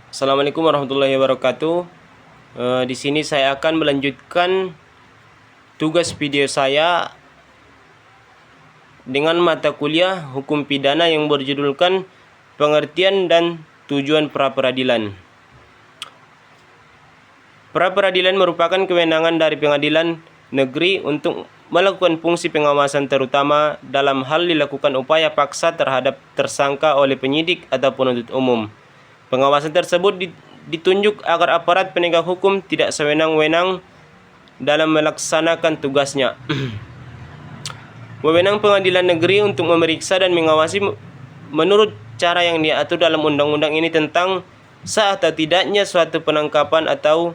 Assalamualaikum warahmatullahi wabarakatuh. Di sini saya akan melanjutkan tugas video saya dengan mata kuliah Hukum Pidana yang berjudulkan Pengertian dan Tujuan Pra-peradilan. Pra-peradilan merupakan kewenangan dari pengadilan negeri untuk melakukan fungsi pengawasan terutama dalam hal dilakukan upaya paksa terhadap tersangka oleh penyidik atau penuntut umum. Pengawasan tersebut ditunjuk agar aparat penegak hukum tidak sewenang-wenang dalam melaksanakan tugasnya. Wewenang pengadilan negeri untuk memeriksa dan mengawasi menurut cara yang diatur dalam undang-undang ini tentang sah atau tidaknya suatu penangkapan atau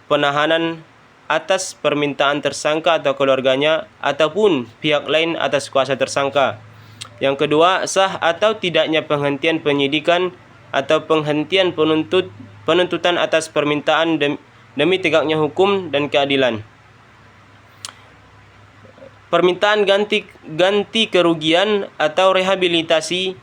penahanan atas permintaan tersangka atau keluarganya ataupun pihak lain atas kuasa tersangka. Yang kedua, sah atau tidaknya penghentian penyidikan atau penghentian penuntutan atas permintaan demi tegaknya hukum dan keadilan. Permintaan ganti kerugian atau rehabilitasi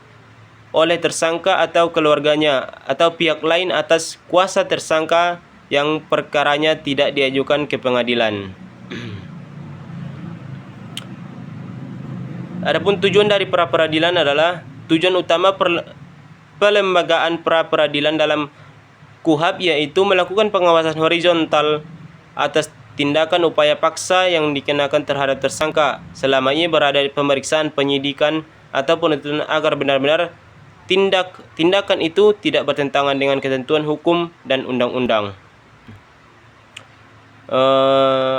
oleh tersangka atau keluarganya atau pihak lain atas kuasa tersangka yang perkaranya tidak diajukan ke pengadilan. Adapun tujuan dari pra-peradilan adalah tujuan utama pelembagaan pra-peradilan dalam KUHP yaitu melakukan pengawasan horizontal atas tindakan upaya paksa yang dikenakan terhadap tersangka selama ia berada di pemeriksaan penyidikan atau penuntutan agar benar-benar tindakan itu tidak bertentangan dengan ketentuan hukum dan undang-undang.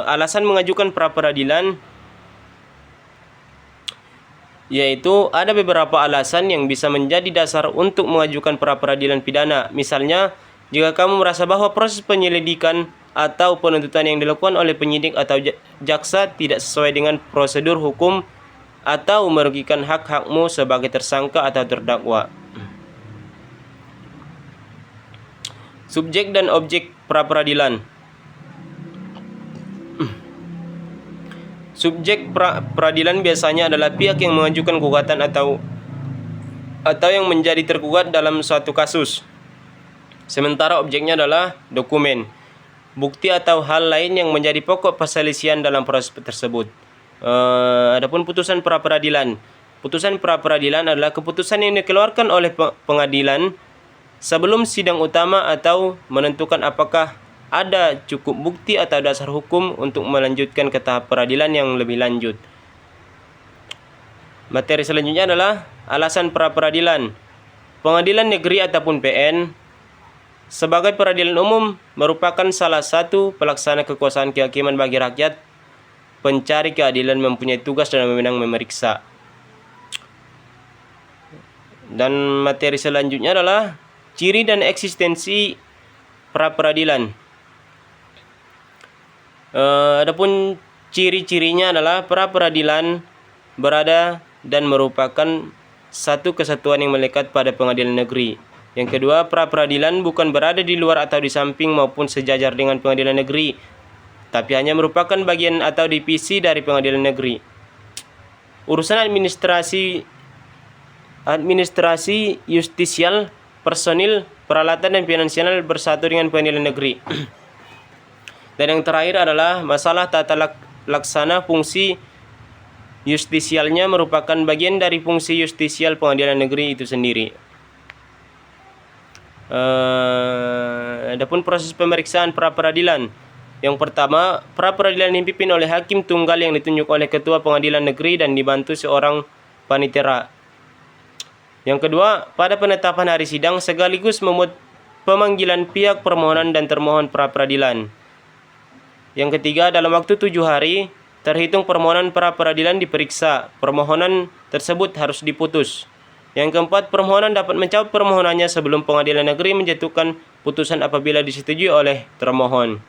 Alasan mengajukan pra-peradilan yaitu ada beberapa alasan yang bisa menjadi dasar untuk mengajukan pra-peradilan pidana. Misalnya, jika kamu merasa bahwa proses penyelidikan atau penuntutan yang dilakukan oleh penyidik atau jaksa tidak sesuai dengan prosedur hukum atau merugikan hak-hakmu sebagai tersangka atau terdakwa. Subjek dan objek pra-peradilan. Subjek peradilan biasanya adalah pihak yang mengajukan gugatan atau yang menjadi tergugat dalam suatu kasus. Sementara objeknya adalah dokumen, bukti atau hal lain yang menjadi pokok perselisihan dalam proses tersebut. Adapun putusan pra-peradilan. Putusan pra-peradilan adalah keputusan yang dikeluarkan oleh pengadilan sebelum sidang utama atau menentukan apakah ada cukup bukti atau dasar hukum untuk melanjutkan ke tahap peradilan yang lebih lanjut. Materi selanjutnya adalah alasan pra-peradilan. Pengadilan negeri ataupun PN sebagai peradilan umum merupakan salah satu pelaksana kekuasaan kehakiman bagi rakyat. Pencari keadilan mempunyai tugas dan wewenang memeriksa. Dan materi selanjutnya adalah ciri dan eksistensi pra-peradilan. Adapun ciri-cirinya adalah pra-peradilan berada dan merupakan satu kesatuan yang melekat pada pengadilan negeri. Yang kedua, pra-peradilan bukan berada di luar atau di samping maupun sejajar dengan pengadilan negeri, tapi hanya merupakan bagian atau divisi dari pengadilan negeri. Urusan administrasi justisial, personil, peralatan dan finansial bersatu dengan pengadilan negeri. Dan yang terakhir adalah masalah tata laksana fungsi justisialnya merupakan bagian dari fungsi justisial pengadilan negeri itu sendiri. Adapun proses pemeriksaan pra-peradilan. Yang pertama, pra-peradilan dipimpin oleh hakim tunggal yang ditunjuk oleh ketua pengadilan negeri dan dibantu seorang panitera. Yang kedua, pada penetapan hari sidang sekaligus memuat pemanggilan pihak permohonan dan termohon pra-peradilan. Yang ketiga, dalam waktu 7 hari terhitung permohonan pra-peradilan diperiksa, permohonan tersebut harus diputus. Yang keempat, permohonan dapat mencabut permohonannya sebelum pengadilan negeri menjatuhkan putusan apabila disetujui oleh termohon.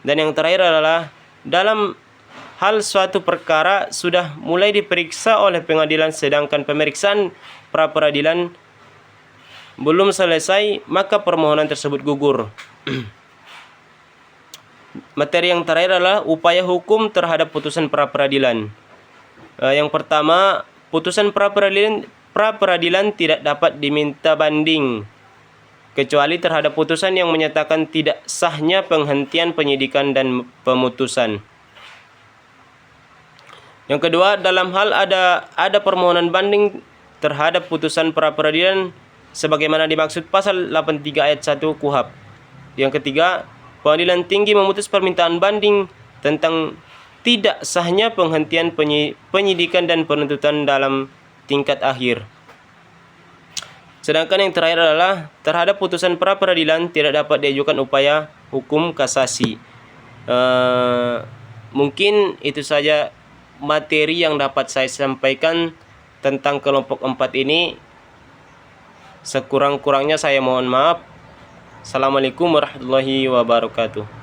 Dan yang terakhir adalah dalam hal suatu perkara sudah mulai diperiksa oleh pengadilan sedangkan pemeriksaan pra-peradilan belum selesai, maka permohonan tersebut gugur. Materi yang terakhir adalah upaya hukum terhadap putusan pra-peradilan. Yang pertama, putusan pra-peradilan tidak dapat diminta banding kecuali terhadap putusan yang menyatakan tidak sahnya penghentian penyidikan dan pemutusan. Yang kedua, dalam hal ada permohonan banding terhadap putusan pra-peradilan sebagaimana dimaksud pasal 83 ayat 1 KUHP. Yang ketiga, pengadilan tinggi memutus permintaan banding tentang tidak sahnya penghentian penyidikan dan penuntutan dalam tingkat akhir. Sedangkan yang terakhir adalah terhadap putusan pra-peradilan tidak dapat diajukan upaya hukum kasasi. Mungkin itu saja materi yang dapat saya sampaikan tentang kelompok 4 ini. Sekurang-kurangnya saya mohon maaf. Assalamualaikum warahmatullahi wabarakatuh.